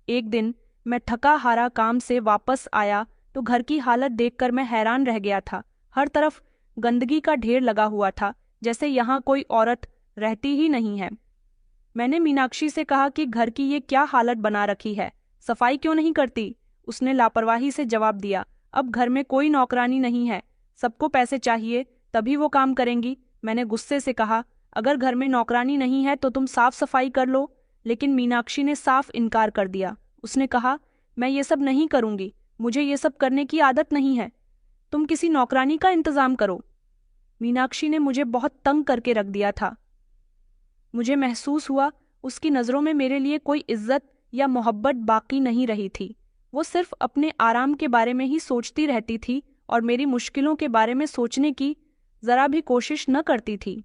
एक दिन मैं थका हारा काम से वापस आया तो घर की हालत देखकर मैं हैरान रह गया था। हर तरफ गंदगी का ढेर लगा हुआ था, जैसे यहाँ कोई औरत रहती ही नहीं है। मैंने मीनाक्षी से कहा कि घर की ये क्या हालत बना रखी है, सफाई क्यों नहीं करती? उसने लापरवाही से जवाब दिया, अब घर में कोई नौकरानी नहीं है, सबको पैसे चाहिए तभी वो काम करेंगी। मैंने गुस्से से कहा, अगर घर में नौकरानी नहीं है तो तुम साफ सफाई कर लो। लेकिन मीनाक्षी ने साफ इनकार कर दिया। उसने कहा, मैं ये सब नहीं करूंगी, मुझे ये सब करने की आदत नहीं है, तुम किसी नौकरानी का इंतजाम करो। मीनाक्षी ने मुझे बहुत तंग करके रख दिया था। मुझे महसूस हुआ उसकी नज़रों में मेरे लिए कोई इज्जत या मोहब्बत बाकी नहीं रही थी। वो सिर्फ अपने आराम के बारे में ही सोचती रहती थी और मेरी मुश्किलों के बारे में सोचने की जरा भी कोशिश न करती थी।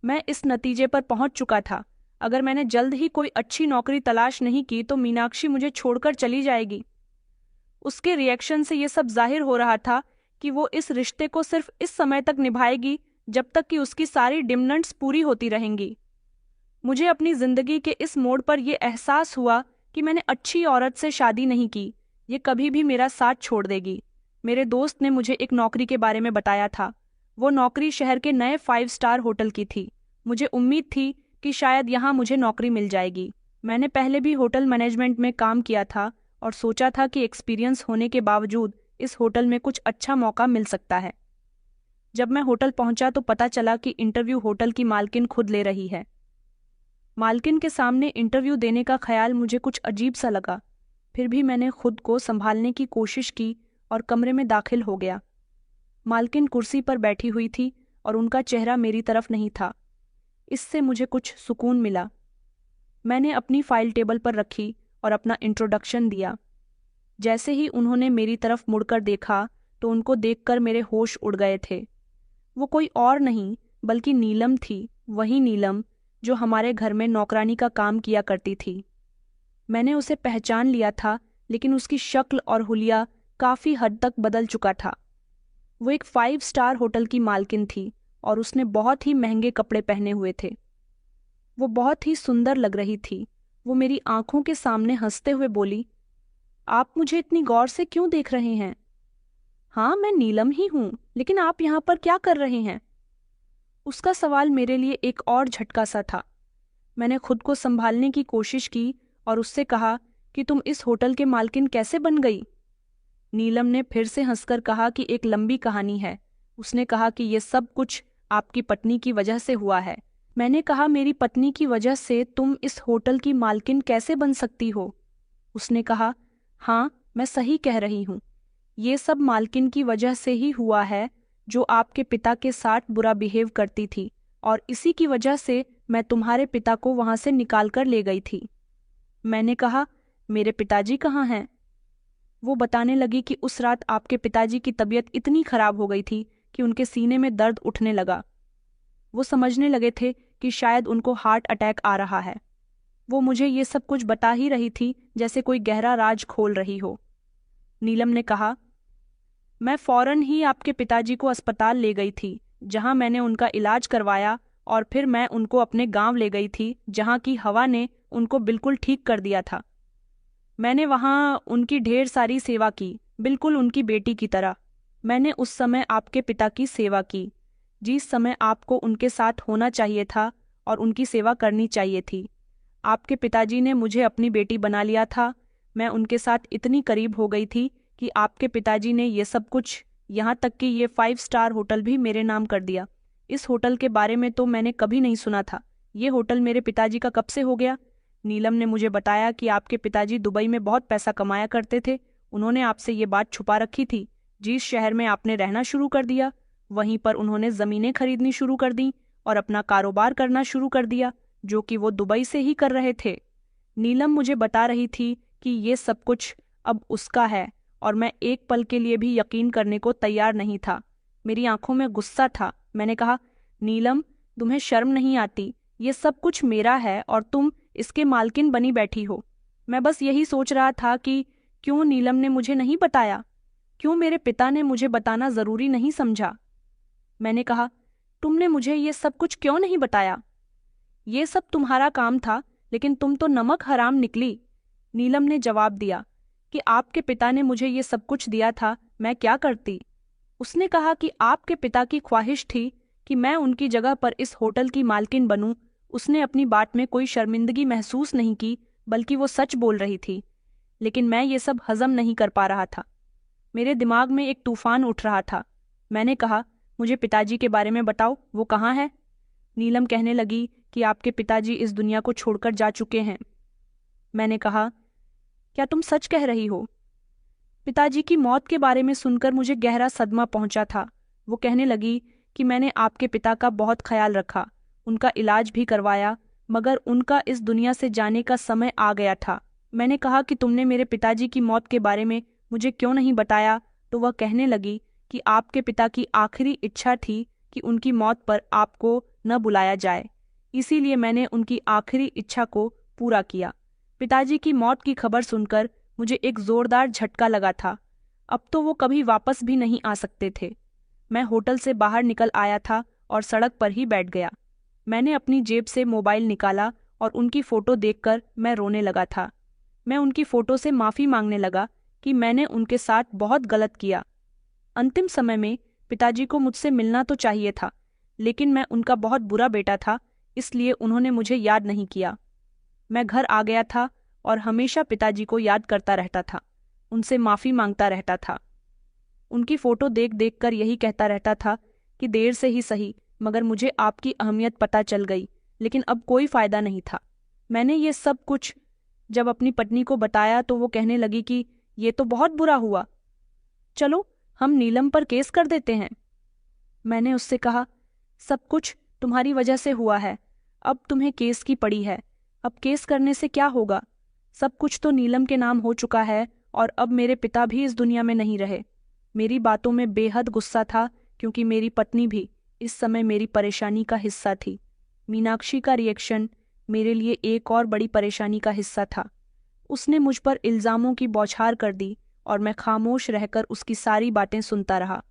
मैं इस नतीजे पर पहुंच चुका था, अगर मैंने जल्द ही कोई अच्छी नौकरी तलाश नहीं की तो मीनाक्षी मुझे छोड़कर चली जाएगी। उसके रिएक्शन से ये सब जाहिर हो रहा था कि वो इस रिश्ते को सिर्फ इस समय तक निभाएगी जब तक कि उसकी सारी डिमांड्स पूरी होती रहेंगी। मुझे अपनी जिंदगी के इस मोड़ पर यह एहसास हुआ कि मैंने अच्छी औरत से शादी नहीं की, ये कभी भी मेरा साथ छोड़ देगी। मेरे दोस्त ने मुझे एक नौकरी के बारे में बताया था। वो नौकरी शहर के नए 5 स्टार होटल की थी। मुझे उम्मीद थी कि शायद यहाँ मुझे नौकरी मिल जाएगी। मैंने पहले भी होटल मैनेजमेंट में काम किया था और सोचा था कि एक्सपीरियंस होने के बावजूद इस होटल में कुछ अच्छा मौका मिल सकता है। जब मैं होटल पहुंचा तो पता चला कि इंटरव्यू होटल की मालकिन खुद ले रही है। मालकिन के सामने इंटरव्यू देने का ख्याल मुझे कुछ अजीब सा लगा। फिर भी मैंने खुद को संभालने की कोशिश की और कमरे में दाखिल हो गया। मालकिन कुर्सी पर बैठी हुई थी और उनका चेहरा मेरी तरफ नहीं था। इससे मुझे कुछ सुकून मिला। मैंने अपनी फाइल टेबल पर रखी और अपना इंट्रोडक्शन दिया। जैसे ही उन्होंने मेरी तरफ मुड़कर देखा तो उनको देखकर मेरे होश उड़ गए थे। वो कोई और नहीं बल्कि नीलम थी, वही नीलम जो हमारे घर में नौकरानी का काम किया करती थी। मैंने उसे पहचान लिया था, लेकिन उसकी शक्ल और हुलिया काफी हद तक बदल चुका था। वो एक 5 स्टार होटल की मालकिन थी और उसने बहुत ही महंगे कपड़े पहने हुए थे। वो बहुत ही सुंदर लग रही थी। वो मेरी आंखों के सामने हंसते हुए बोली, आप मुझे इतनी गौर से क्यों देख रहे हैं? हाँ, मैं नीलम ही हूं, लेकिन आप यहाँ पर क्या कर रहे हैं? उसका सवाल मेरे लिए एक और झटका सा था। मैंने खुद को संभालने की कोशिश की और उससे कहा कि तुम इस होटल के मालकिन कैसे बन गई? नीलम ने फिर से हंसकर कहा कि एक लंबी कहानी है। उसने कहा कि ये सब कुछ आपकी पत्नी की वजह से हुआ है। मैंने कहा, मेरी पत्नी की वजह से तुम इस होटल की मालकिन कैसे बन सकती हो? उसने कहा, हाँ, मैं सही कह रही हूँ। ये सब मालकिन की वजह से ही हुआ है, जो आपके पिता के साथ बुरा बिहेव करती थी, और इसी की वजह से मैं तुम्हारे पिता को वहां से निकाल कर ले गई थी। मैंने कहा, मेरे पिताजी कहाँ हैं? वो बताने लगी कि उस रात आपके पिताजी की तबीयत इतनी खराब हो गई थी कि उनके सीने में दर्द उठने लगा। वो समझने लगे थे कि शायद उनको हार्ट अटैक आ रहा है। वो मुझे ये सब कुछ बता ही रही थी जैसे कोई गहरा राज खोल रही हो। नीलम ने कहा, मैं फौरन ही आपके पिताजी को अस्पताल ले गई थी, जहां मैंने उनका इलाज करवाया, और फिर मैं उनको अपने गांव ले गई थी, जहां की हवा ने उनको बिल्कुल ठीक कर दिया था। मैंने वहां उनकी ढेर सारी सेवा की, बिल्कुल उनकी बेटी की तरह। मैंने उस समय आपके पिता की सेवा की, जिस समय आपको उनके साथ होना चाहिए था और उनकी सेवा करनी चाहिए थी। आपके पिताजी ने मुझे अपनी बेटी बना लिया था। मैं उनके साथ इतनी करीब हो गई थी कि आपके पिताजी ने ये सब कुछ, यहाँ तक कि ये 5 स्टार होटल भी मेरे नाम कर दिया। इस होटल के बारे में तो मैंने कभी नहीं सुना था। ये होटल मेरे पिताजी का कब से हो गया? नीलम ने मुझे बताया कि आपके पिताजी दुबई में बहुत पैसा कमाया करते थे। उन्होंने आपसे ये बात छुपा रखी थी। जिस शहर में आपने रहना शुरू कर दिया, वहीं पर उन्होंने ज़मीनें खरीदनी शुरू कर दी और अपना कारोबार करना शुरू कर दिया, जो कि वो दुबई से ही कर रहे थे। नीलम मुझे बता रही थी कि ये सब कुछ अब उसका है, और मैं एक पल के लिए भी यकीन करने को तैयार नहीं था। मेरी आंखों में गुस्सा था। मैंने कहा, नीलम, तुम्हें शर्म नहीं आती? ये सब कुछ मेरा है और तुम इसके मालकिन बनी बैठी हो। मैं बस यही सोच रहा था कि क्यों नीलम ने मुझे नहीं बताया, क्यों मेरे पिता ने मुझे बताना जरूरी नहीं समझा। मैंने कहा, तुमने मुझे ये सब कुछ क्यों नहीं बताया? ये सब तुम्हारा काम था, लेकिन तुम तो नमक हराम निकली। नीलम ने जवाब दिया कि आपके पिता ने मुझे ये सब कुछ दिया था, मैं क्या करती? उसने कहा कि आपके पिता की ख्वाहिश थी कि मैं उनकी जगह पर इस होटल की मालकिन बनूं। उसने अपनी बात में कोई शर्मिंदगी महसूस नहीं की, बल्कि वो सच बोल रही थी। लेकिन मैं ये सब हजम नहीं कर पा रहा था। मेरे दिमाग में एक तूफान उठ रहा था। मैंने कहा, मुझे पिताजी के बारे में बताओ, वो कहाँ है? नीलम कहने लगी कि आपके पिताजी इस दुनिया को छोड़कर जा चुके हैं। मैंने कहा, क्या तुम सच कह रही हो? पिताजी की मौत के बारे में सुनकर मुझे गहरा सदमा पहुंचा था। वो कहने लगी कि मैंने आपके पिता का बहुत ख्याल रखा, उनका इलाज भी करवाया, मगर उनका इस दुनिया से जाने का समय आ गया था। मैंने कहा कि तुमने मेरे पिताजी की मौत के बारे में मुझे क्यों नहीं बताया? तो वह कहने लगी कि आपके पिता की आखिरी इच्छा थी कि उनकी मौत पर आपको न बुलाया जाए, इसीलिए मैंने उनकी आखिरी इच्छा को पूरा किया। पिताजी की मौत की खबर सुनकर मुझे एक जोरदार झटका लगा था। अब तो वो कभी वापस भी नहीं आ सकते थे। मैं होटल से बाहर निकल आया था और सड़क पर ही बैठ गया। मैंने अपनी जेब से मोबाइल निकाला और उनकी फ़ोटो देखकर मैं रोने लगा था। मैं उनकी फ़ोटो से माफ़ी मांगने लगा कि मैंने उनके साथ बहुत गलत किया। अंतिम समय में पिताजी को मुझसे मिलना तो चाहिए था, लेकिन मैं उनका बहुत बुरा बेटा था, इसलिए उन्होंने मुझे याद नहीं किया। मैं घर आ गया था और हमेशा पिताजी को याद करता रहता था, उनसे माफ़ी मांगता रहता था। उनकी फ़ोटो देख देख कर यही कहता रहता था कि देर से ही सही, मगर मुझे आपकी अहमियत पता चल गई। लेकिन अब कोई फ़ायदा नहीं था। मैंने ये सब कुछ जब अपनी पत्नी को बताया तो वो कहने लगी कि ये तो बहुत बुरा हुआ, चलो हम नीलम पर केस कर देते हैं। मैंने उससे कहा, सब कुछ तुम्हारी वजह से हुआ है, अब तुम्हें केस की पड़ी है। अब केस करने से क्या होगा? सब कुछ तो नीलम के नाम हो चुका है, और अब मेरे पिता भी इस दुनिया में नहीं रहे। मेरी बातों में बेहद गुस्सा था, क्योंकि मेरी पत्नी भी इस समय मेरी परेशानी का हिस्सा थी। मीनाक्षी का रिएक्शन मेरे लिए एक और बड़ी परेशानी का हिस्सा था। उसने मुझ पर इल्ज़ामों की बौछार कर दी और मैं खामोश रहकर उसकी सारी बातें सुनता रहा।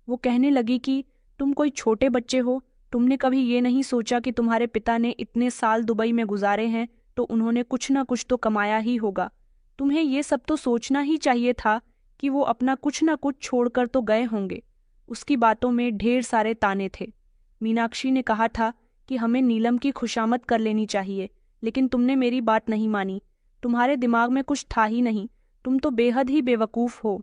वो कहने लगी कि तुम कोई छोटे बच्चे हो, तुमने कभी ये नहीं सोचा कि तुम्हारे पिता ने इतने साल दुबई में गुजारे हैं तो उन्होंने कुछ ना कुछ तो कमाया ही होगा। तुम्हें ये सब तो सोचना ही चाहिए था कि वो अपना कुछ ना कुछ छोड़कर तो गए होंगे। उसकी बातों में ढेर सारे ताने थे। मीनाक्षी ने कहा था कि हमें नीलम की खुशामद कर लेनी चाहिए, लेकिन तुमने मेरी बात नहीं मानी। तुम्हारे दिमाग में कुछ था ही नहीं, तुम तो बेहद ही बेवकूफ़ हो।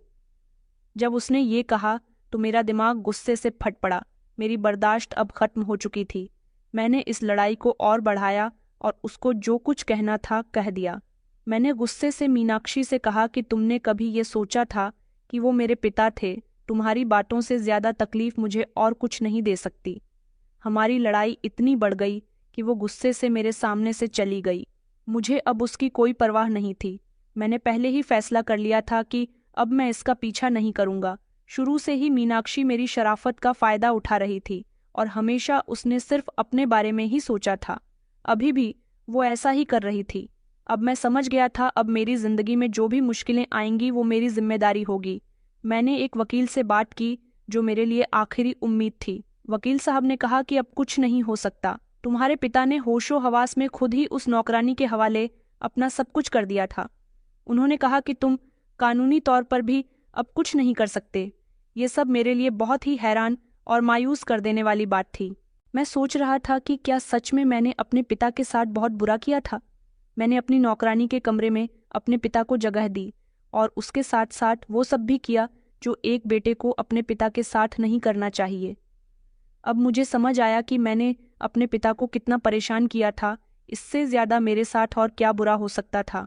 जब उसने ये कहा तो मेरा दिमाग गुस्से से फट पड़ा। मेरी बर्दाश्त अब खत्म हो चुकी थी। मैंने इस लड़ाई को और बढ़ाया और उसको जो कुछ कहना था कह दिया। मैंने गुस्से से मीनाक्षी से कहा कि तुमने कभी ये सोचा था कि वो मेरे पिता थे। तुम्हारी बातों से ज्यादा तकलीफ मुझे और कुछ नहीं दे सकती। हमारी लड़ाई इतनी बढ़ गई कि वो गुस्से से मेरे सामने से चली गई। मुझे अब उसकी कोई परवाह नहीं थी। मैंने पहले ही फैसला कर लिया था कि अब मैं इसका पीछा नहीं करूंगा। शुरू से ही मीनाक्षी मेरी शराफत का फायदा उठा रही थी और हमेशा उसने सिर्फ अपने बारे में ही सोचा था। अभी भी वो ऐसा ही कर रही थी। अब मैं समझ गया था, अब मेरी जिंदगी में जो भी मुश्किलें आएंगी वो मेरी जिम्मेदारी होगी। मैंने एक वकील से बात की, जो मेरे लिए आखिरी उम्मीद थी। वकील साहब ने कहा कि अब कुछ नहीं हो सकता। तुम्हारे पिता ने होशो हवास में खुद ही उस नौकरानी के हवाले अपना सब कुछ कर दिया था। उन्होंने कहा कि तुम कानूनी तौर पर भी अब कुछ नहीं कर सकते। ये सब मेरे लिए बहुत ही हैरान और मायूस कर देने वाली बात थी। मैं सोच रहा था कि क्या सच में मैंने अपने पिता के साथ बहुत बुरा किया था। मैंने अपनी नौकरानी के कमरे में अपने पिता को जगह दी और उसके साथ साथ वो सब भी किया जो एक बेटे को अपने पिता के साथ नहीं करना चाहिए। अब मुझे समझ आया कि मैंने अपने पिता को कितना परेशान किया था। इससे ज्यादा मेरे साथ और क्या बुरा हो सकता था।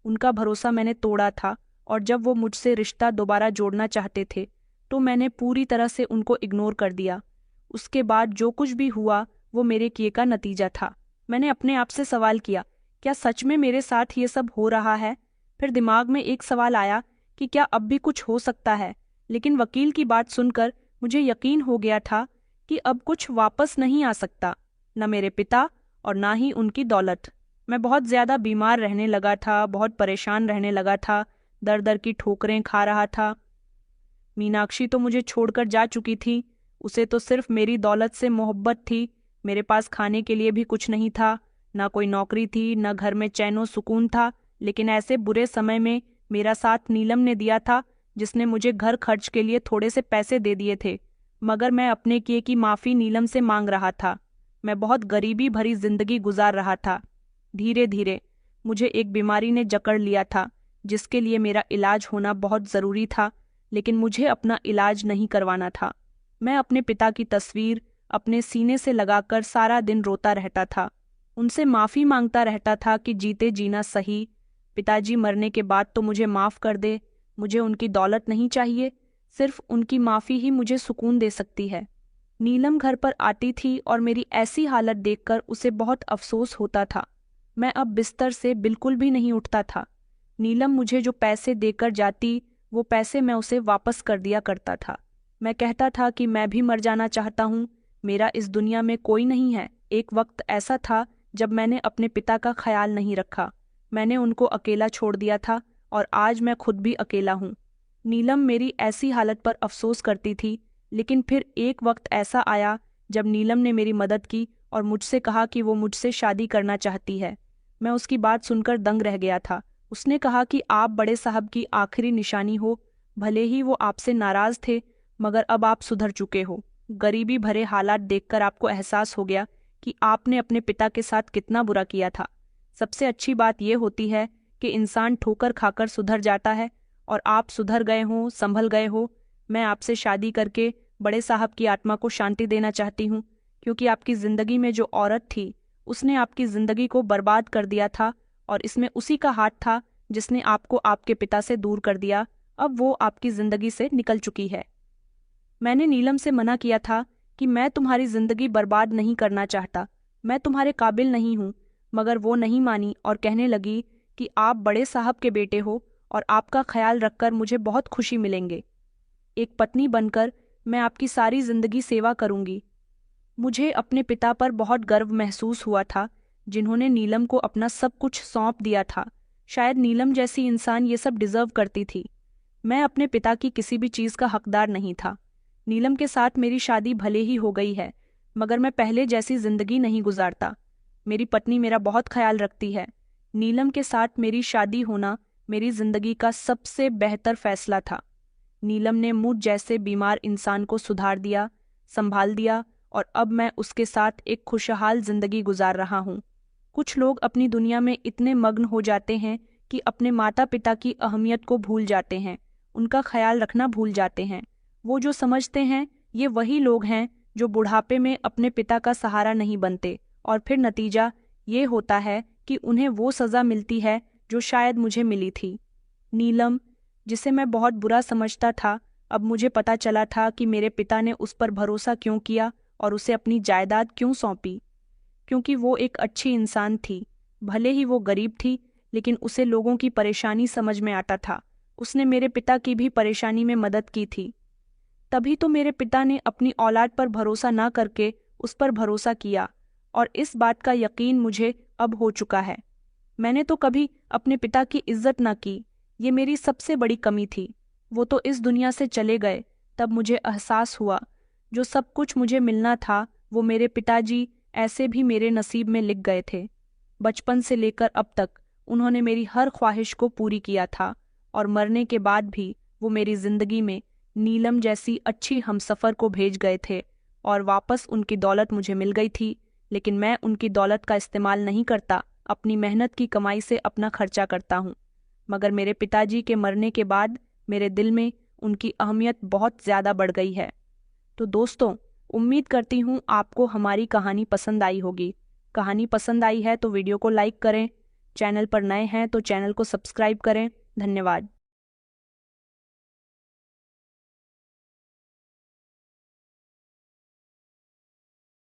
उनका भरोसा मैंने तोड़ा था और जब वो मुझसे रिश्ता दोबारा जोड़ना चाहते थे तो मैंने पूरी तरह से उनको इग्नोर कर दिया। उसके बाद जो कुछ भी हुआ वो मेरे किए का नतीजा था। मैंने अपने आप से सवाल किया, क्या सच में मेरे साथ ये सब हो रहा है। फिर दिमाग में एक सवाल आया कि क्या अब भी कुछ हो सकता है। लेकिन वकील की बात सुनकर मुझे यकीन हो गया था कि अब कुछ वापस नहीं आ सकता, न मेरे पिता और ना ही उनकी दौलत। मैं बहुत ज्यादा बीमार रहने लगा था, बहुत परेशान रहने लगा था, दर दर की ठोकरें खा रहा था। मीनाक्षी तो मुझे छोड़कर जा चुकी थी। उसे तो सिर्फ मेरी दौलत से मोहब्बत थी। मेरे पास खाने के लिए भी कुछ नहीं था, ना कोई नौकरी थी, न घर में चैनो सुकून था। लेकिन ऐसे बुरे समय में मेरा साथ नीलम ने दिया था, जिसने मुझे घर खर्च के लिए थोड़े से पैसे दे दिए थे। मगर मैं अपने किए की माफी नीलम से मांग रहा था। मैं बहुत गरीबी भरी जिंदगी गुजार रहा था। धीरे धीरे मुझे एक बीमारी ने जकड़ लिया था, जिसके लिए मेरा इलाज होना बहुत जरूरी था। लेकिन मुझे अपना इलाज नहीं करवाना था। मैं अपने पिता की तस्वीर अपने सीने से लगाकर सारा दिन रोता रहता था। उनसे माफी मांगता रहता था कि जीते जीना सही। पिताजी मरने के बाद तो मुझे माफ कर दे। मुझे उनकी दौलत नहीं चाहिए, सिर्फ उनकी माफी ही मुझे सुकून दे सकती है। नीलम घर पर आती थी और मेरी ऐसी हालत देखकर उसे बहुत अफसोस होता था। मैं अब बिस्तर से बिल्कुल भी नहीं उठता था। नीलम मुझे जो पैसे देकर जाती वो पैसे मैं उसे वापस कर दिया करता था। मैं कहता था कि मैं भी मर जाना चाहता हूँ, मेरा इस दुनिया में कोई नहीं है। एक वक्त ऐसा था जब मैंने अपने पिता का ख्याल नहीं रखा। मैंने उनको अकेला छोड़ दिया था और आज मैं खुद भी अकेला हूँ। नीलम मेरी ऐसी हालत पर अफसोस करती थी, लेकिन फिर एक वक्त ऐसा आया जब नीलम ने मेरी मदद की और मुझसे कहा कि वो मुझसे शादी करना चाहती है। मैं उसकी बात सुनकर दंग रह गया था। उसने कहा कि आप बड़े साहब की आखिरी निशानी हो। भले ही वो आपसे नाराज थे, मगर अब आप सुधर चुके हो। गरीबी भरे हालात देखकर आपको एहसास हो गया कि आपने अपने पिता के साथ कितना बुरा किया था। सबसे अच्छी बात यह होती है कि इंसान ठोकर खाकर सुधर जाता है, और आप सुधर गए हो, संभल गए हो। मैं आपसे शादी करके बड़े साहब की आत्मा को शांति देना चाहती हूँ, क्योंकि आपकी जिंदगी में जो औरत थी उसने आपकी जिंदगी को बर्बाद कर दिया था, और इसमें उसी का हाथ था जिसने आपको आपके पिता से दूर कर दिया। अब वो आपकी जिंदगी से निकल चुकी है। मैंने नीलम से मना किया था कि मैं तुम्हारी जिंदगी बर्बाद नहीं करना चाहता, मैं तुम्हारे काबिल नहीं हूँ। मगर वो नहीं मानी और कहने लगी कि आप बड़े साहब के बेटे हो और आपका ख्याल रखकर मुझे बहुत खुशी मिलेंगे। एक पत्नी बनकर मैं आपकी सारी जिंदगी सेवा करूंगी। मुझे अपने पिता पर बहुत गर्व महसूस हुआ था, जिन्होंने नीलम को अपना सब कुछ सौंप दिया था। शायद नीलम जैसी इंसान ये सब डिजर्व करती थी। मैं अपने पिता की किसी भी चीज का हकदार नहीं था। नीलम के साथ मेरी शादी भले ही हो गई है, मगर मैं पहले जैसी जिंदगी नहीं गुजारता। मेरी पत्नी मेरा बहुत ख्याल रखती है। नीलम के साथ मेरी शादी होना मेरी जिंदगी का सबसे बेहतर फैसला था। नीलम ने मुझ जैसे बीमार इंसान को सुधार दिया, संभाल दिया, और अब मैं उसके साथ एक खुशहाल जिंदगी गुजार रहा हूँ। कुछ लोग अपनी दुनिया में इतने मग्न हो जाते हैं कि अपने माता पिता की अहमियत को भूल जाते हैं, उनका ख्याल रखना भूल जाते हैं। वो जो समझते हैं ये वही लोग हैं जो बुढ़ापे में अपने पिता का सहारा नहीं बनते, और फिर नतीजा ये होता है कि उन्हें वो सज़ा मिलती है जो शायद मुझे मिली थी। नीलम, जिसे मैं बहुत बुरा समझता था। अब मुझे पता चला था कि मेरे पिता ने उस पर भरोसा क्यों किया और उसे अपनी जायदाद क्यों सौंपी। क्योंकि वो एक अच्छी इंसान थी। भले ही वो गरीब थी, लेकिन उसे लोगों की परेशानी समझ में आता था। उसने मेरे पिता की भी परेशानी में मदद की थी। तभी तो मेरे पिता ने अपनी औलाद पर भरोसा ना करके उस पर भरोसा किया, और इस बात का यकीन मुझे अब हो चुका है। मैंने तो कभी अपने पिता की इज्जत ना की। ये मेरी सबसे बड़ी कमी थी। वो तो इस दुनिया से चले गए। तब मुझे एहसास हुआ, जो सब कुछ मुझे मिलना था वो मेरे पिताजी ऐसे भी मेरे नसीब में लिख गए थे। बचपन से लेकर अब तक उन्होंने मेरी हर ख्वाहिश को पूरी किया था, और मरने के बाद भी वो मेरी जिंदगी में नीलम जैसी अच्छी हमसफर को भेज गए थे। और वापस उनकी दौलत मुझे मिल गई थी, लेकिन मैं उनकी दौलत का इस्तेमाल नहीं करता, अपनी मेहनत की कमाई से अपना खर्चा करता हूँ। मगर मेरे पिताजी के मरने के बाद मेरे दिल में उनकी अहमियत बहुत ज़्यादा बढ़ गई है। तो दोस्तों, उम्मीद करती हूँ आपको हमारी कहानी पसंद आई होगी। कहानी पसंद आई है तो वीडियो को लाइक करें। चैनल पर नए हैं तो चैनल को सब्सक्राइब करें। धन्यवाद।